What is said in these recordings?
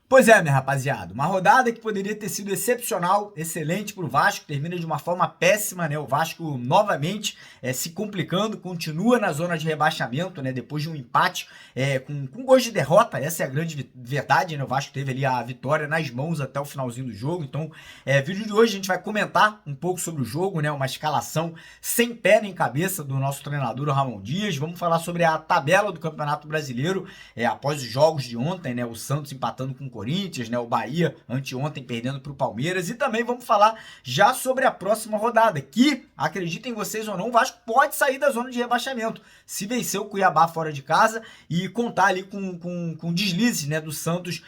Pois é, minha rapaziada, uma rodada que poderia ter sido excepcional, excelente para o Vasco, termina de uma forma péssima, né? O Vasco novamente se complicando, continua na zona de rebaixamento, né? Depois de um empate com gosto de derrota, essa é a grande verdade, né? O Vasco teve ali a vitória nas mãos até o finalzinho do jogo, então, vídeo de hoje a gente vai comentar um pouco sobre o jogo, né? Uma escalação sem pé nem cabeça do nosso treinador, o Ramon Dias. Vamos falar sobre a tabela do Campeonato Brasileiro, após os jogos de ontem, né? O Santos empatando com o Corinthians, né? O Bahia anteontem perdendo para o Palmeiras, e também vamos falar já sobre a próxima rodada, que, acreditem vocês ou não, o Vasco pode sair da zona de rebaixamento, se vencer o Cuiabá fora de casa e contar ali com deslizes, né, do Santos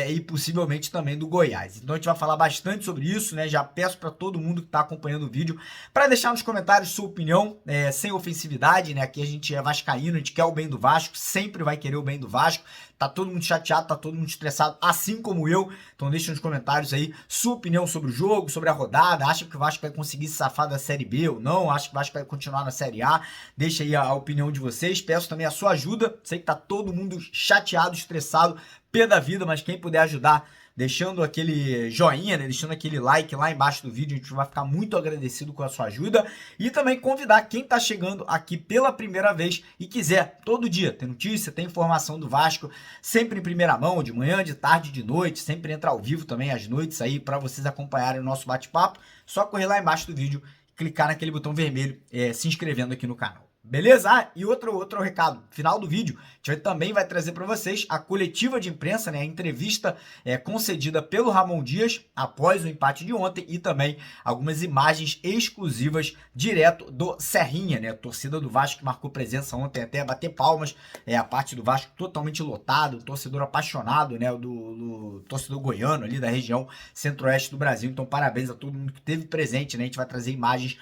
e possivelmente também do Goiás. Então a gente vai falar bastante sobre isso, né? Já peço para todo mundo que está acompanhando o vídeo para deixar nos comentários sua opinião, sem ofensividade, né? Aqui a gente é vascaíno, a gente quer o bem do Vasco, sempre vai querer o bem do Vasco. Tá todo mundo chateado, tá todo mundo estressado, assim como eu. Então deixa nos comentários aí sua opinião sobre o jogo, sobre a rodada. Acha que o Vasco vai conseguir se safar da Série B ou não? Acha que o Vasco vai continuar na Série A? Deixa aí a opinião de vocês. Peço também a sua ajuda. Sei que tá todo mundo chateado, estressado, pé da vida, mas quem puder ajudar, deixando aquele joinha, né? Deixando aquele like lá embaixo do vídeo, a gente vai ficar muito agradecido com a sua ajuda. E também convidar quem tá chegando aqui pela primeira vez e quiser todo dia ter notícia, ter informação do Vasco, sempre em primeira mão, de manhã, de tarde, de noite, sempre entra ao vivo também às noites aí para vocês acompanharem o nosso bate-papo. Só correr lá embaixo do vídeo, clicar naquele botão vermelho, se inscrevendo aqui no canal. Beleza? E outro recado, final do vídeo, a gente também vai trazer para vocês a coletiva de imprensa, né, a entrevista concedida pelo Ramon Dias após o empate de ontem e também algumas imagens exclusivas direto do Serrinha, né, a torcida do Vasco que marcou presença ontem até bater palmas, a parte do Vasco totalmente lotado, torcedor apaixonado, né, do torcedor goiano ali da região centro-oeste do Brasil. Então parabéns a todo mundo que esteve presente, né, a gente vai trazer imagens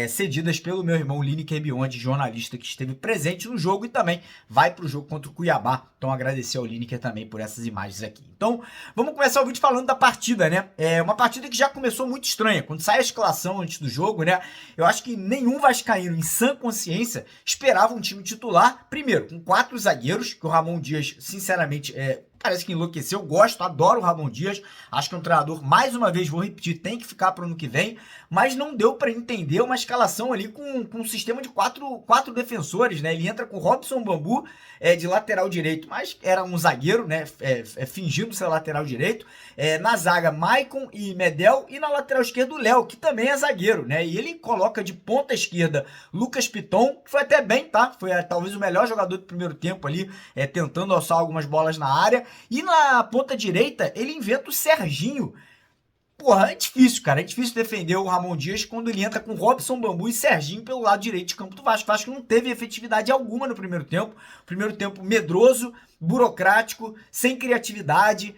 cedidas pelo meu irmão Lineker Bionde, jornalista que esteve presente no jogo e também vai para o jogo contra o Cuiabá. Então agradecer ao Lineker também por essas imagens aqui. Então vamos começar o vídeo falando da partida, né? É uma partida que já começou muito estranha. Quando sai a escalação antes do jogo, né? Eu acho que nenhum vascaíno em sã consciência esperava um time titular, primeiro, com 4 zagueiros, que o Ramon Dias, sinceramente, parece que enlouqueceu. Gosto, adoro o Ramon Dias. Acho que é um treinador, mais uma vez, vou repetir, tem que ficar para o ano que vem. Mas não deu para entender uma escalação ali com um sistema de quatro defensores, né? Ele entra com Robson Bambu de lateral direito, mas era um zagueiro, né? Fingindo ser lateral direito. Na zaga, Maicon e Medel. E na lateral esquerda, o Léo, que também é zagueiro, né? E ele coloca de ponta esquerda Lucas Piton, que foi até bem, tá? Foi talvez o melhor jogador do primeiro tempo ali, tentando alçar algumas bolas na área. E na ponta direita, ele inventa o Serginho. Porra, é difícil, cara. É difícil defender o Ramon Dias quando ele entra com Robson Bambu e Serginho pelo lado direito de campo do Vasco. O Vasco não teve efetividade alguma no primeiro tempo. Primeiro tempo medroso, burocrático, sem criatividade,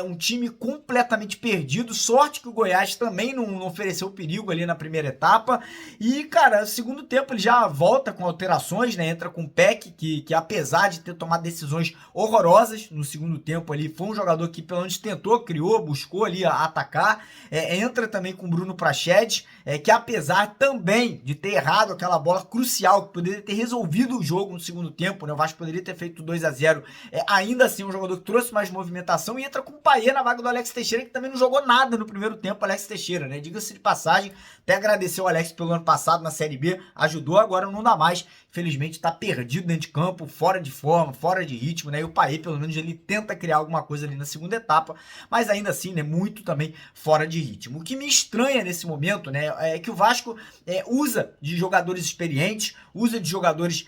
um time completamente perdido. Sorte que o Goiás também não ofereceu perigo ali na primeira etapa. E, cara, segundo tempo ele já volta com alterações, né? Entra com o Peck, que apesar de ter tomado decisões horrorosas no segundo tempo ali, foi um jogador que pelo menos tentou, criou, buscou ali atacar. Entra também com o Bruno Prachedes, que apesar também de ter errado aquela bola crucial, que poderia ter resolvido o jogo no segundo tempo, né? O Vasco poderia ter feito 2-0, ainda assim um jogador que trouxe mais movimentação, e entra com o Payet na vaga do Alex Teixeira, que também não jogou nada no primeiro tempo. Alex Teixeira, né? Diga-se de passagem, até agradecer o Alex pelo ano passado na Série B, ajudou, agora não dá mais. Felizmente tá perdido dentro de campo, fora de forma, fora de ritmo, né? E o Payet, pelo menos, ele tenta criar alguma coisa ali na segunda etapa, mas ainda assim, né? Muito também fora de ritmo. O que me estranha nesse momento, né? É que o Vasco usa de jogadores experientes, usa de jogadores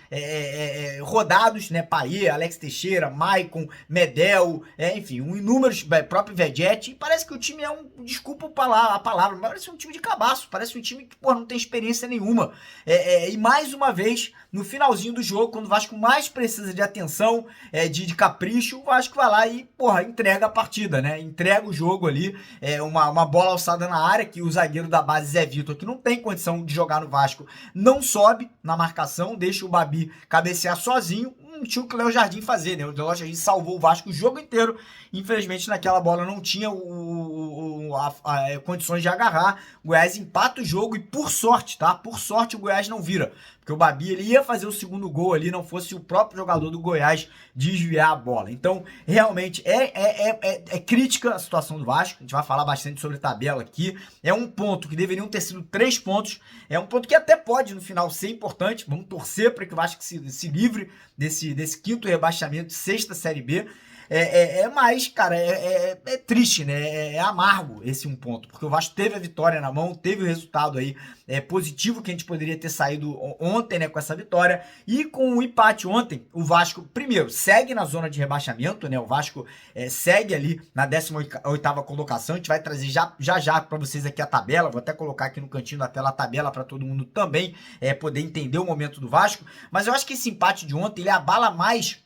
rodados, né? Payet, Alex Teixeira, Maicon, Medel, enfim, inúmeros, próprio Vegetti, e parece que o time desculpa a palavra, mas parece um time de cabaço, parece um time que, não tem experiência nenhuma. E mais uma vez, no finalzinho do jogo, quando o Vasco mais precisa de atenção, de capricho, o Vasco vai lá e, entrega a partida, né? Entrega o jogo ali, uma bola alçada na área, que o zagueiro da base, Zé Vitor, que não tem condição de jogar no Vasco, não sobe na marcação, deixa o Babi cabecear sozinho, não tinha o que o Léo Jardim fazer, né? O Léo Jardim salvou o Vasco o jogo inteiro. Infelizmente, naquela bola não tinha condições de agarrar. O Goiás empata o jogo e, por sorte, tá? Por sorte, o Goiás não vira. Porque o Babi, ele ia fazer o segundo gol ali, não fosse o próprio jogador do Goiás desviar a bola. Então, realmente, é crítica a situação do Vasco. A gente vai falar bastante sobre tabela aqui. É um ponto que deveriam ter sido 3 pontos. É um ponto que até pode, no final, ser importante. Vamos torcer para que o Vasco se livre desse quinto rebaixamento, sexta Série B. Mas, cara, é triste, né? É amargo esse um ponto, porque o Vasco teve a vitória na mão, teve o resultado aí positivo que a gente poderia ter saído ontem, né, com essa vitória, e com o empate ontem, o Vasco, primeiro, segue na zona de rebaixamento, né? O Vasco segue ali na 18ª colocação. A gente vai trazer já para vocês aqui a tabela, vou até colocar aqui no cantinho da tela a tabela para todo mundo também poder entender o momento do Vasco, mas eu acho que esse empate de ontem, ele abala mais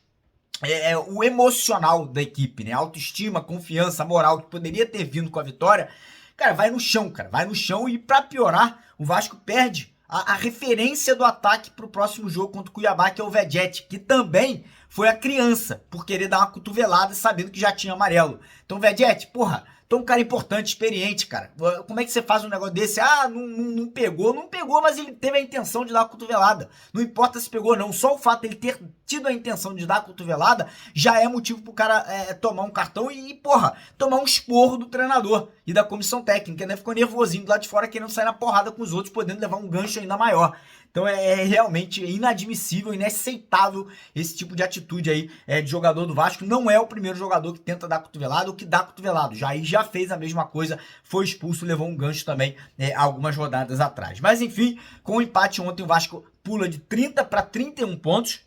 o emocional da equipe, né? Autoestima, confiança, moral que poderia ter vindo com a vitória, cara, vai no chão, cara. Vai no chão e, pra piorar, o Vasco perde a referência do ataque pro próximo jogo contra o Cuiabá, que é o Vegetti, que também foi a criança por querer dar uma cotovelada sabendo que já tinha amarelo. Então, Vegetti, porra, tu é um cara importante, experiente, cara. Como é que você faz um negócio desse? Ah, não pegou. Não pegou, mas ele teve a intenção de dar a cotovelada. Não importa se pegou ou não. Só o fato de ele ter tido a intenção de dar a cotovelada já é motivo pro cara tomar um cartão e, porra, tomar um esporro do treinador e da comissão técnica, né? Ficou nervosinho do lado de fora, querendo sair na porrada com os outros, podendo levar um gancho ainda maior. Então é realmente inadmissível, inaceitável esse tipo de atitude aí de jogador do Vasco. Não é o primeiro jogador que tenta dar cotovelado ou que dá cotovelado. Jair já fez a mesma coisa, foi expulso, levou um gancho também algumas rodadas atrás. Mas enfim, com o empate ontem o Vasco pula de 30 para 31 pontos.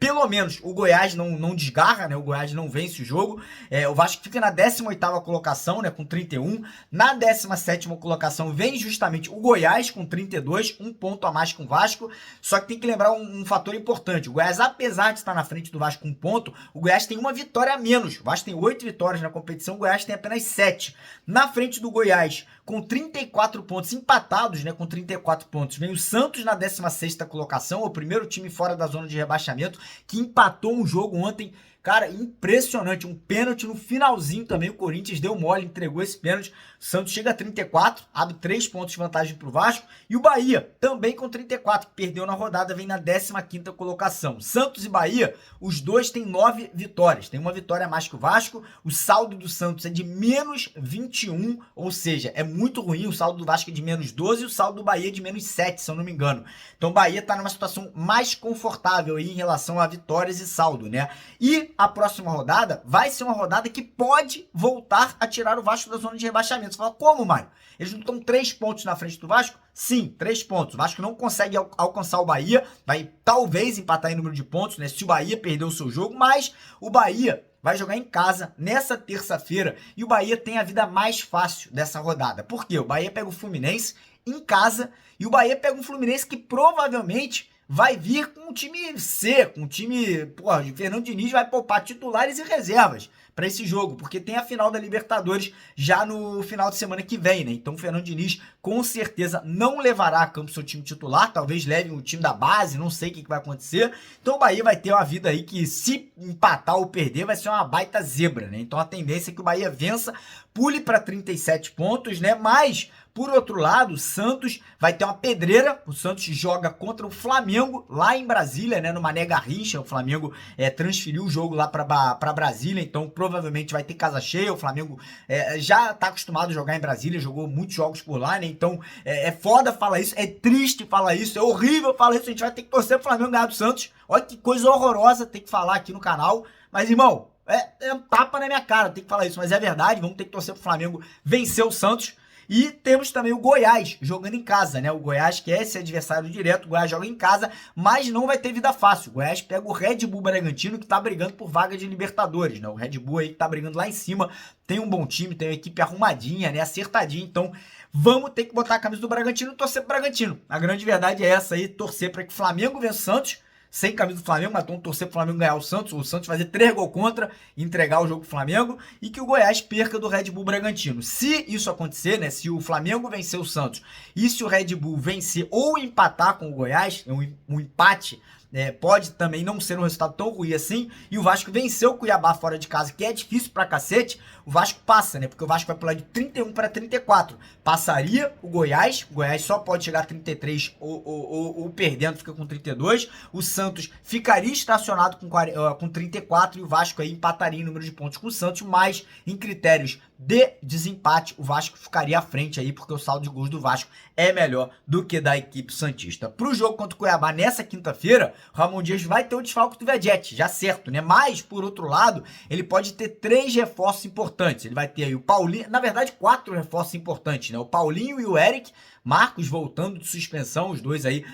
Pelo menos o Goiás não desgarra, né? O Goiás não vence o jogo. O Vasco fica na 18ª colocação, né? Com 31. Na 17ª colocação vem justamente o Goiás com 32, um ponto a mais com o Vasco. Só que tem que lembrar um fator importante. O Goiás, apesar de estar na frente do Vasco com um ponto, o Goiás tem uma vitória a menos. O Vasco tem 8 vitórias na competição, o Goiás tem apenas 7. Na frente do Goiás, com 34 pontos, empatados, né? Com 34 pontos, vem o Santos na 16ª colocação, o primeiro time fora da zona de rebaixamento, que empatou um jogo ontem, cara, impressionante, um pênalti no finalzinho também, o Corinthians deu mole, entregou esse pênalti, o Santos chega a 34, abre 3 pontos de vantagem pro Vasco, e o Bahia, também com 34, que perdeu na rodada, vem na 15ª colocação. Santos e Bahia, os dois têm 9 vitórias, tem uma vitória a mais que o Vasco, o saldo do Santos é de menos 21, ou seja, é muito ruim, o saldo do Vasco é de menos 12 e o saldo do Bahia é de menos 7, se eu não me engano. Então o Bahia tá numa situação mais confortável aí em relação a vitórias e saldo, né? E a próxima rodada vai ser uma rodada que pode voltar a tirar o Vasco da zona de rebaixamento. Você fala, como, Mário? Eles não estão 3 pontos na frente do Vasco? Sim, 3 pontos. O Vasco não consegue alcançar o Bahia, vai talvez empatar em número de pontos, né? Se o Bahia perder o seu jogo, mas o Bahia vai jogar em casa nessa terça-feira e o Bahia tem a vida mais fácil dessa rodada. Por quê? O Bahia pega o Fluminense em casa e o Bahia pega um Fluminense que provavelmente vai vir com um time C, com um time, porra, Fernando Diniz vai poupar titulares e reservas para esse jogo, porque tem a final da Libertadores já no final de semana que vem, né? Então o Fernando Diniz com certeza não levará a campo seu time titular, talvez leve o time da base, não sei o que vai acontecer. Então o Bahia vai ter uma vida aí que, se empatar ou perder, vai ser uma baita zebra, né? Então a tendência é que o Bahia vença, pule para 37 pontos, né? Mas por outro lado, o Santos vai ter uma pedreira. O Santos joga contra o Flamengo lá em Brasília, né? No Mané Garrincha. O Flamengo transferiu o jogo lá para Brasília, então provavelmente vai ter casa cheia. O Flamengo já tá acostumado a jogar em Brasília, jogou muitos jogos por lá, né? Então é foda falar isso, é triste falar isso, é horrível falar isso. A gente vai ter que torcer pro Flamengo ganhar do Santos. Olha que coisa horrorosa ter que falar aqui no canal. Mas, irmão, é um tapa na minha cara ter que falar isso, mas é verdade. Vamos ter que torcer pro Flamengo vencer o Santos. E temos também o Goiás jogando em casa, né? O Goiás, que é esse adversário direto, o Goiás joga em casa, mas não vai ter vida fácil. O Goiás pega o Red Bull Bragantino, que tá brigando por vaga de Libertadores, né? O Red Bull aí que tá brigando lá em cima, tem um bom time, tem uma equipe arrumadinha, né? Acertadinha, então vamos ter que botar a camisa do Bragantino e torcer pro Bragantino. A grande verdade é essa aí, torcer para que o Flamengo vença o Santos, sem camisa do Flamengo, mas vamos torcer pro Flamengo ganhar o Santos fazer 3 gols contra, entregar o jogo pro Flamengo, e que o Goiás perca do Red Bull Bragantino. Se isso acontecer, né, se o Flamengo vencer o Santos e se o Red Bull vencer ou empatar com o Goiás, um empate pode também não ser um resultado tão ruim assim, e o Vasco venceu o Cuiabá fora de casa, que é difícil pra cacete, o Vasco passa, né? Porque o Vasco vai pular de 31 para 34. Passaria o Goiás só pode chegar a 33 ou perdendo, fica com 32. O Santos ficaria estacionado com 34 e o Vasco aí empataria em número de pontos com o Santos, mas em critérios de desempate, o Vasco ficaria à frente aí, porque o saldo de gols do Vasco é melhor do que da equipe santista. Pro jogo contra o Cuiabá nessa quinta-feira, o Ramon Dias vai ter o desfalque do Vegetti, já certo, né? Mas, por outro lado, ele pode ter 3 reforços importantes. Ele vai ter aí o Paulinho, na verdade 4 reforços importantes, né? O Paulinho e o Eric, Marcos voltando de suspensão, os dois aí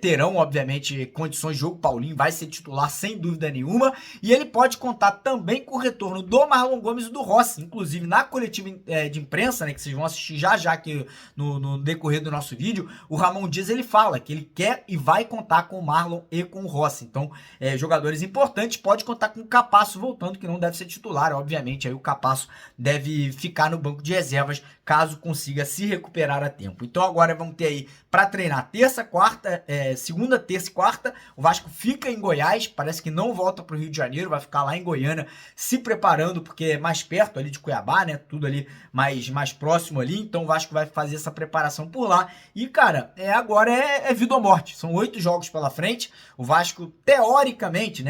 terão, obviamente, condições de jogo. Paulinho vai ser titular sem dúvida nenhuma, e ele pode contar também com o retorno do Marlon Gomes e do Rossi, inclusive na coletiva de imprensa, né, que vocês vão assistir já aqui no decorrer do nosso vídeo. O Ramon Dias, ele fala que ele quer e vai contar com o Marlon e com o Rossi, então jogadores importantes. Pode contar com o Capasso voltando, que não deve ser titular, obviamente, aí o Capasso deve ficar no banco de reservas caso consiga se recuperar a tempo. Então agora vamos ter aí para treinar segunda, terça e quarta. O Vasco fica em Goiás, parece que não volta para o Rio de Janeiro, vai ficar lá em Goiânia se preparando, porque é mais perto ali de Cuiabá, né? Tudo ali mais próximo ali, então o Vasco vai fazer essa preparação por lá. E cara, agora é vida ou morte, são 8 jogos pela frente. O Vasco teoricamente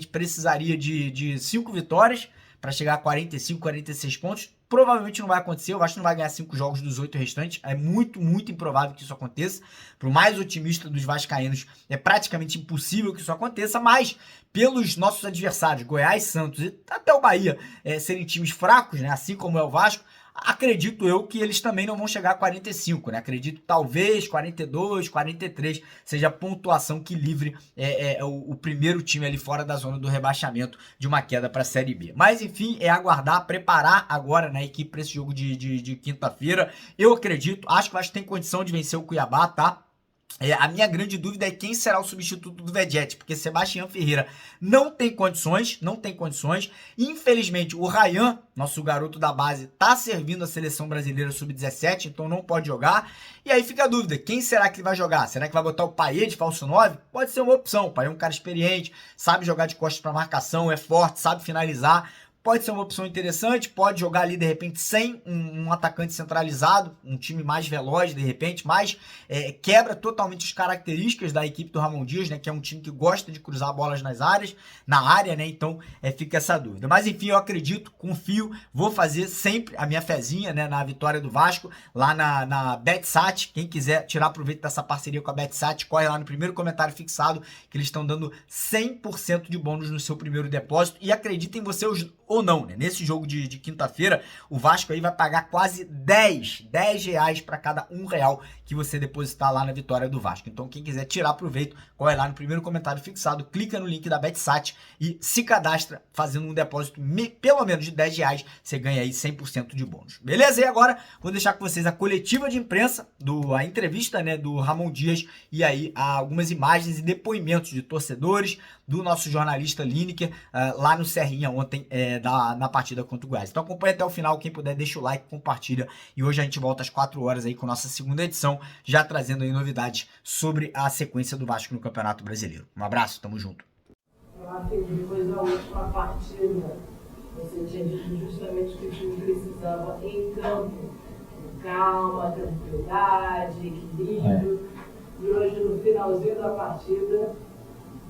precisaria de 5 vitórias para chegar a 45, 46 pontos. Provavelmente não vai acontecer, o Vasco não vai ganhar 5 jogos dos 8 restantes, é muito, muito improvável que isso aconteça. Pro mais otimista dos vascaínos, é praticamente impossível que isso aconteça, mas pelos nossos adversários, Goiás, Santos e até o Bahia, serem times fracos, né, assim como é o Vasco, acredito eu que eles também não vão chegar a 45, né? Acredito talvez 42, 43 seja a pontuação que livre o primeiro time ali fora da zona do rebaixamento de uma queda para a Série B. Mas enfim, aguardar, preparar agora na equipe para esse jogo de quinta-feira. Eu acredito, acho que o Vasco tem condição de vencer o Cuiabá, tá? A minha grande dúvida é quem será o substituto do Vegetti, porque Sebastião Ferreira não tem condições. Infelizmente, o Ryan, nosso garoto da base, tá servindo a seleção brasileira sub-17, então não pode jogar. E aí fica a dúvida, quem será que vai jogar? Será que vai botar o Payet de falso 9? Pode ser uma opção, o Payet é um cara experiente, sabe jogar de costas para marcação, é forte, sabe finalizar. Pode ser uma opção interessante, pode jogar ali de repente sem um atacante centralizado, um time mais veloz de repente, mas quebra totalmente as características da equipe do Ramon Dias, né, que é um time que gosta de cruzar bolas na área, né, então fica essa dúvida. Mas enfim, eu acredito, confio, vou fazer sempre a minha fezinha, né, na vitória do Vasco, lá na BetSat. Quem quiser tirar proveito dessa parceria com a BetSat, corre lá no primeiro comentário fixado, que eles estão dando 100% de bônus no seu primeiro depósito, e acreditem vocês ou não, né? Nesse jogo de quinta-feira, o Vasco aí vai pagar quase 10 reais para cada R$1 que você depositar lá na vitória do Vasco. Então, quem quiser tirar proveito, corre lá no primeiro comentário fixado, clica no link da BetSat e se cadastra fazendo um depósito pelo menos de R$10, você ganha aí 100% de bônus. Beleza? E agora, vou deixar com vocês a coletiva de imprensa, a entrevista, né, do Ramon Dias, e aí algumas imagens e depoimentos de torcedores, do nosso jornalista Lineker, lá no Serrinha ontem, na partida contra o Goiás. Então acompanha até o final, quem puder deixa o like, compartilha, e hoje a gente volta às 4 horas aí com nossa segunda edição, já trazendo aí novidades sobre a sequência do Vasco no Campeonato Brasileiro. Um abraço, tamo junto. Depois da última partida, você tinha dito justamente que o time precisava em campo, calma, tranquilidade, equilíbrio, e hoje no finalzinho da partida,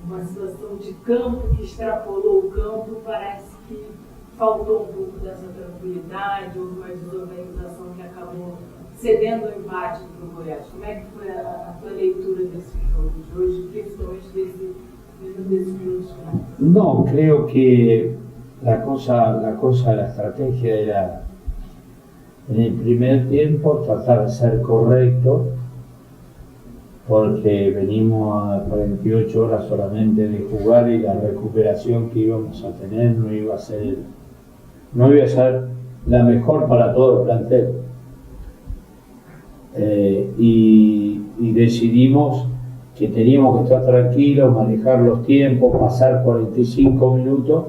uma situação de campo que extrapolou o campo, parece que faltou um pouco dessa tranquilidade, houve uma desorganização que acabou cedendo o empate para o Goiás. Como é que foi a tua leitura desse jogo de hoje, principalmente desses minutos finais? No, creo que la estrategia era en el primer tiempo tratar de ser correcto, porque venimos a 48 horas solamente de jugar y la recuperación que íbamos a tener no iba a ser la mejor para todo el plantel. Y decidimos que teníamos que estar tranquilos, manejar los tiempos, pasar 45 minutos,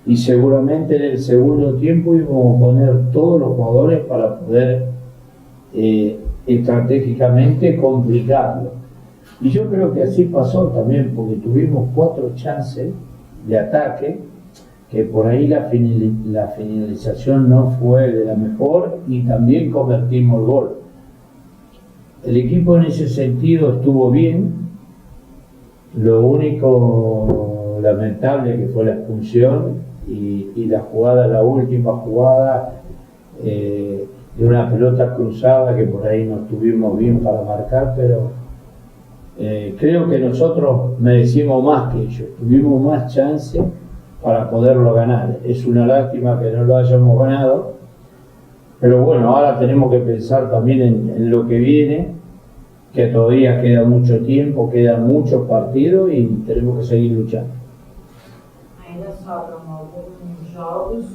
y seguramente en el segundo tiempo íbamos a poner todos los jugadores para poder estratégicamente complicarlo. Y yo creo que así pasó también, porque tuvimos 4 chances de ataque, que por ahí la finalización no fue de la mejor y también convertimos el gol. El equipo en ese sentido estuvo bien, lo único lamentable que fue la expulsión y la jugada, la última jugada de una pelota cruzada que por ahí no estuvimos bien para marcar, pero creo que nosotros merecimos más que ellos, tuvimos más chance para poderlo ganar. Es una lástima que no lo hayamos ganado, pero bueno, ahora tenemos que pensar también en lo que viene, que todavía queda mucho tiempo, quedan muchos partidos y tenemos que seguir luchando. Ainda sobram alguns jogos,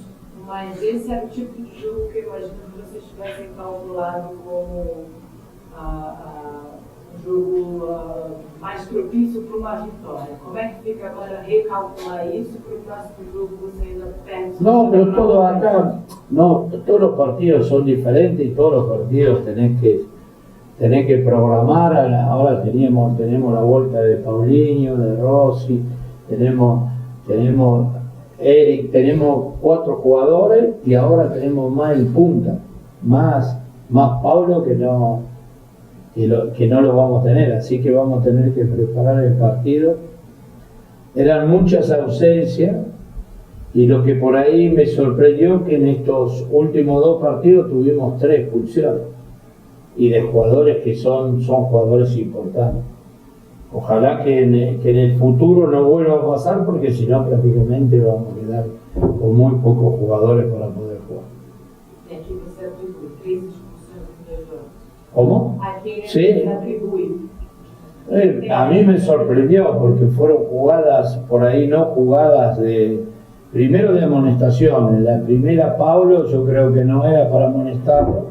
mas esse era o tipo de jogo que eu imagino que vocês tivessem calculado como um jogo mais propício para uma vitória. Como é que fica agora recalcular isso para o próximo jogo você ainda perde? No, pero todo acá, no, todos los partidos son diferentes y todos los partidos tenés que programar. Ahora tenemos la vuelta de Paulinho, de Rossi, tenemos Eric, tenemos 4 jugadores y ahora tenemos más el punta, más Pablo que no lo vamos a tener, así que vamos a tener que preparar el partido. Eran muchas ausencias y lo que por ahí me sorprendió que en estos últimos 2 partidos tuvimos 3 expulsiones y de jugadores que son jugadores importantes. Ojalá que en el futuro no vuelva a pasar, porque si no prácticamente vamos a quedar con muy pocos jugadores para poder jugar. E aqui você atribui 3 expulsões em 2 jogos. ¿Cómo? Aqui Sí. você atribui. A mí me sorprendió porque fueron jugadas, por ahí no jugadas primero de amonestación. En la primera Pablo yo creo que no era para amonestarlo.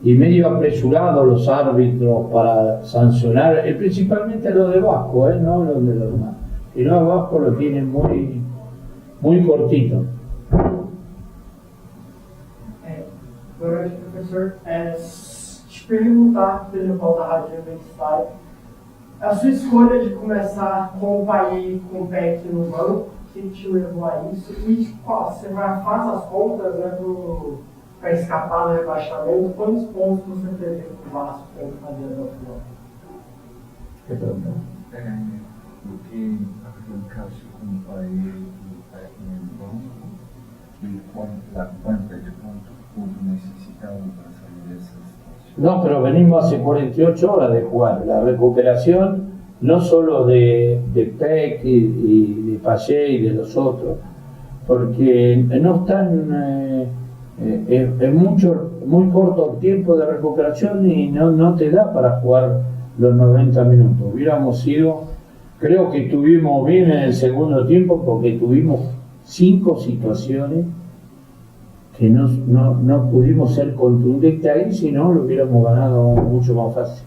Y medio apresurado los árbitros para sancionar, principalmente los de Vasco, no los de los demás. Si no, a Vasco lo tienen muy cortito. Boa noite, professor. Te perguntar, Pedro Paulo da Rádio Universitária, a sua escolha de começar com o Payet e com o Peck no banco, o que te levou a isso? E você faz as contas, né, para escapar do rebaixamento, quantos pontos você teve com o Vasco para fazer até o final? ¿Qué pregunta? O que acontece com o Payet e o Peck no banco e quanta de pontos o clube necessitava para sair dessa situação? No, pero venimos hace 48 horas de jugar. La recuperación no solo de Peck y de Payet y de los otros, porque no están... es muy corto el tiempo de recuperación y no te da para jugar los 90 minutos. Hubiéramos ido, creo que estuvimos bien en el segundo tiempo porque tuvimos 5 situaciones que no pudimos ser contundentes ahí, si no lo hubiéramos ganado mucho más fácil.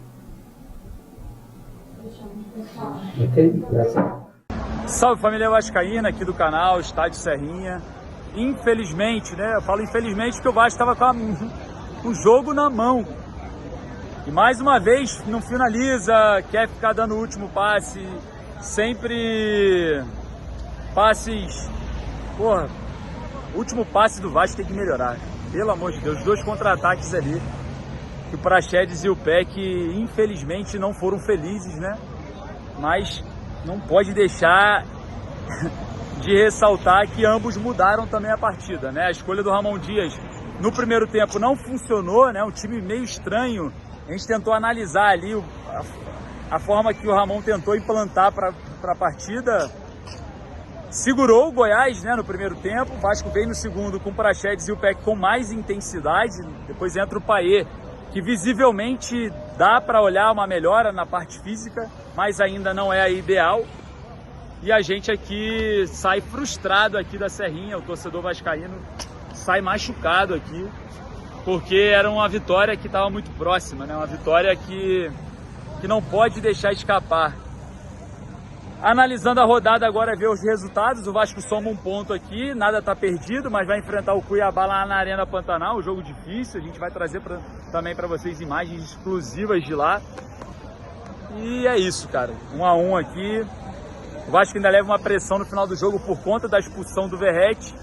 Ok, gracias. Salve família vascaína aqui do canal Estádio Serrinha. Infelizmente, né? Eu falo infelizmente porque o Vasco estava com o jogo na mão. E mais uma vez não finaliza, quer ficar dando o último passe. Sempre passes... Porra, o último passe do Vasco tem que melhorar. Pelo amor de Deus, 2 contra-ataques ali. Que o Praxedes e o Peck, infelizmente, não foram felizes, né? Mas não pode deixar... de ressaltar que ambos mudaram também a partida, né? A escolha do Ramon Dias no primeiro tempo não funcionou, né? Um time meio estranho. A gente tentou analisar ali a forma que o Ramon tentou implantar para a partida. Segurou o Goiás, né, no primeiro tempo. O Vasco veio no segundo com o Praxedes e o Peck com mais intensidade. Depois entra o Payet, que visivelmente dá para olhar uma melhora na parte física, mas ainda não é a ideal. E a gente aqui sai frustrado aqui da Serrinha, o torcedor vascaíno sai machucado aqui, porque era uma vitória que estava muito próxima, né? Uma vitória que não pode deixar escapar. Analisando a rodada agora, ver os resultados, o Vasco soma um ponto aqui, nada tá perdido, mas vai enfrentar o Cuiabá lá na Arena Pantanal, um jogo difícil, a gente vai trazer também para vocês imagens exclusivas de lá. E é isso, cara, 1-1 aqui. O Vasco ainda leva uma pressão no final do jogo por conta da expulsão do Verratti,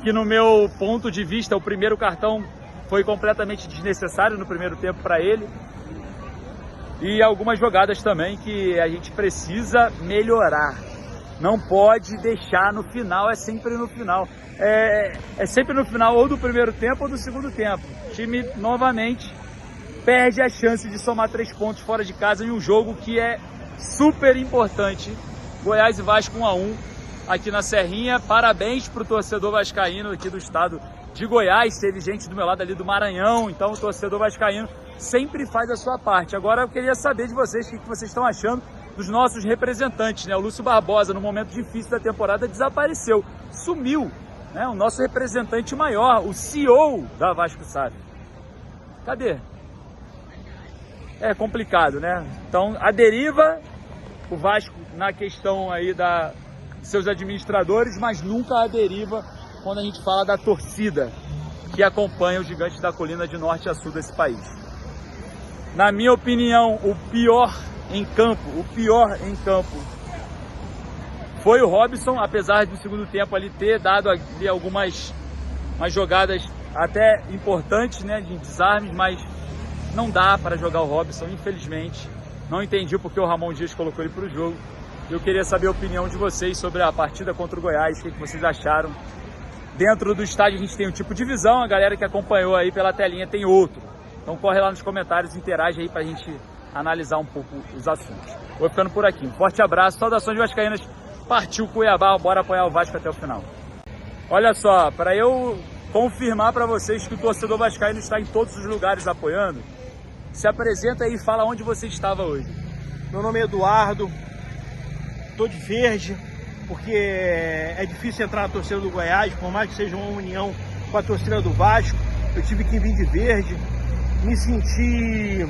que no meu ponto de vista, o primeiro cartão foi completamente desnecessário no primeiro tempo para ele. E algumas jogadas também que a gente precisa melhorar. Não pode deixar no final, é sempre no final. É sempre no final ou do primeiro tempo ou do segundo tempo. O time novamente perde a chance de somar 3 pontos fora de casa em um jogo que é super importante. Goiás e Vasco 1-1 aqui na Serrinha. Parabéns para o torcedor vascaíno aqui do estado de Goiás. Teve gente do meu lado ali do Maranhão, então o torcedor vascaíno sempre faz a sua parte. Agora eu queria saber de vocês o que vocês estão achando dos nossos representantes, né? O Lúcio Barbosa, no momento difícil da temporada, desapareceu, sumiu, né? O nosso representante maior, o CEO da Vasco SAF. Cadê? É complicado, né? Então, a deriva, o Vasco na questão aí da seus administradores, mas nunca a deriva quando a gente fala da torcida que acompanha os Gigantes da Colina de norte a sul desse país. Na minha opinião, o pior em campo foi o Robson, apesar do segundo tempo ali ter dado ali algumas jogadas até importantes, né, de desarmes, mas não dá para jogar o Robson, infelizmente. Não entendi porque o Ramon Dias colocou ele para o jogo. Eu queria saber a opinião de vocês sobre a partida contra o Goiás, o que vocês acharam. Dentro do estádio a gente tem um tipo de visão, a galera que acompanhou aí pela telinha tem outro. Então corre lá nos comentários, interage aí pra gente analisar um pouco os assuntos. Vou ficando por aqui. Um forte abraço, saudações vascaínas. Partiu Cuiabá, bora apoiar o Vasco até o final. Olha só, para eu confirmar para vocês que o torcedor vascaíno está em todos os lugares apoiando, se apresenta aí e fala onde você estava hoje. Meu nome é Eduardo, tô de verde, porque é difícil entrar na torcida do Goiás, por mais que seja uma união com a torcida do Vasco, eu tive que vir de verde. Me senti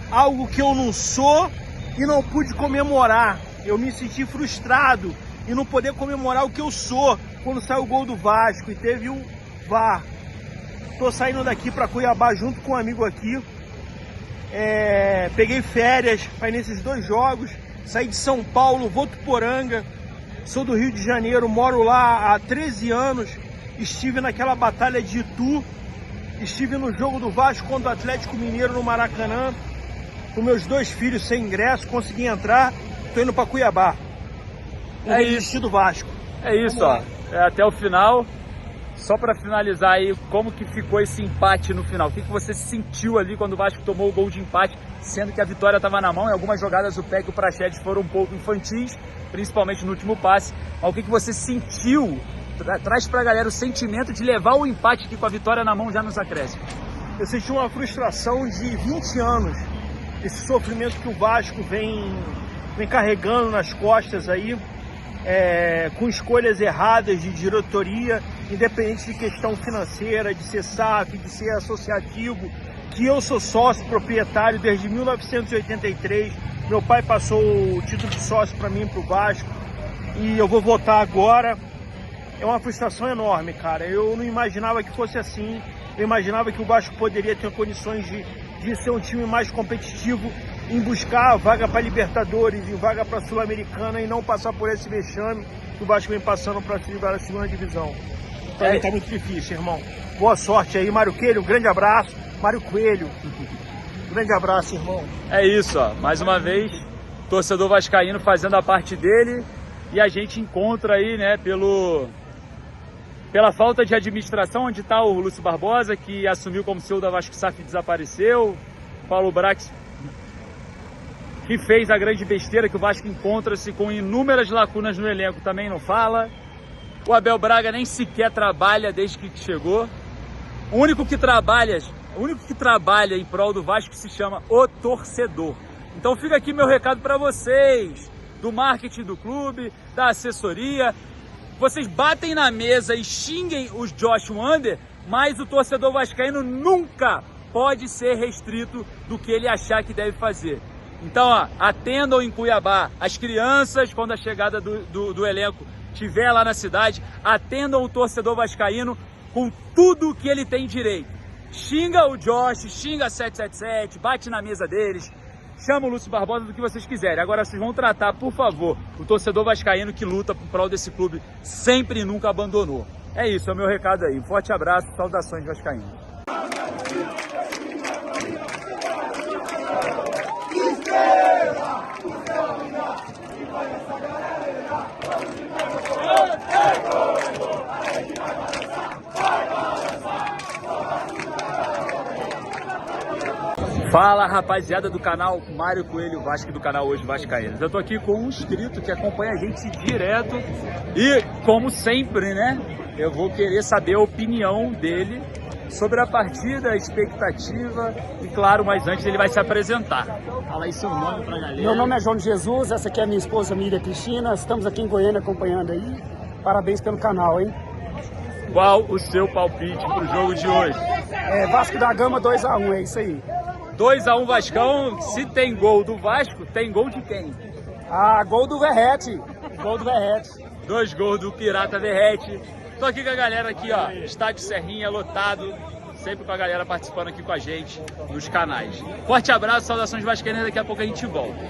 algo que eu não sou e não pude comemorar. Eu me senti frustrado em não poder comemorar o que eu sou quando saiu o gol do Vasco e teve o VAR. Tô saindo daqui para Cuiabá junto com um amigo aqui. Peguei férias para ir nesses 2 jogos. Saí de São Paulo, Votuporanga. Sou do Rio de Janeiro, moro lá há 13 anos. Estive naquela batalha de Itu. Estive no jogo do Vasco contra o Atlético Mineiro no Maracanã, com meus 2 filhos sem ingresso, consegui entrar, tô indo para Cuiabá. É isso do Vasco. É isso, ó. Até o final. Só para finalizar aí, como que ficou esse empate no final? O que você sentiu ali quando o Vasco tomou o gol de empate, sendo que a vitória estava na mão? Em algumas jogadas o Peck e o Praxedes foram um pouco infantis, principalmente no último passe. Mas o que você sentiu? Traz pra galera o sentimento de levar o empate aqui com a vitória na mão já nos acréscimos. Eu senti uma frustração de 20 anos, esse sofrimento que o Vasco vem carregando nas costas aí, com escolhas erradas de diretoria, independente de questão financeira, de ser SAF, de ser associativo, que eu sou sócio proprietário desde 1983, meu pai passou o título de sócio para mim e para o Vasco, e eu vou votar agora. É uma frustração enorme, cara. Eu não imaginava que fosse assim. Eu imaginava que o Vasco poderia ter condições de ser um time mais competitivo, em buscar a vaga para Libertadores, em vaga para Sul-Americana e não passar por esse vexame que o Vasco vem passando para a segunda divisão. Então tá muito difícil, irmão. Boa sorte aí, Mário Coelho. Um grande abraço. Mário Coelho. Grande abraço, irmão. É isso, ó. Mais uma vez, torcedor vascaíno fazendo a parte dele e a gente encontra aí, né, pela falta de administração, onde está o Lúcio Barbosa, que assumiu como CEO da Vasco SAF e desapareceu. Paulo Brax, que fez a grande besteira, que o Vasco encontra-se com inúmeras lacunas no elenco, também não fala. O Abel Braga nem sequer trabalha desde que chegou. O único que trabalha em prol do Vasco se chama o torcedor. Então fica aqui meu recado para vocês, do marketing do clube, da assessoria. Vocês batem na mesa e xinguem os Josh Wander, mas o torcedor vascaíno nunca pode ser restrito do que ele achar que deve fazer. Então, ó, atendam em Cuiabá as crianças quando a chegada do elenco estiver lá na cidade, atendam o torcedor vascaíno com tudo que ele tem direito. Xinga o Josh, xinga a 777, bate na mesa deles, chama o Lúcio Barbosa, do que vocês quiserem. Agora vocês vão tratar, por favor, o torcedor vascaíno que luta por prol desse clube sempre e nunca abandonou. É isso, é o meu recado aí. Um forte abraço, saudações vascaínas. Fala, rapaziada do canal Mário Coelho Vasco, do canal Hoje Vascaínos. Eu tô aqui com um inscrito que acompanha a gente direto e, como sempre, né, eu vou querer saber a opinião dele sobre a partida, a expectativa e, claro, mas antes ele vai se apresentar. Fala aí seu nome pra galera. Meu nome é João Jesus, essa aqui é minha esposa Miriam Cristina, estamos aqui em Goiânia acompanhando aí. Parabéns pelo canal, hein? Qual o seu palpite pro jogo de hoje? Vasco da Gama 2-1, é isso aí. 2-1 Vascão. Se tem gol do Vasco, tem gol de quem? Gol do Verrete. Gol do Verrete. 2 gols do Pirata Verrete. Tô aqui com a galera aqui, ó, Estádio Serrinha lotado, sempre com a galera participando aqui com a gente nos canais. Forte abraço, saudações vascaínas, daqui a pouco a gente volta.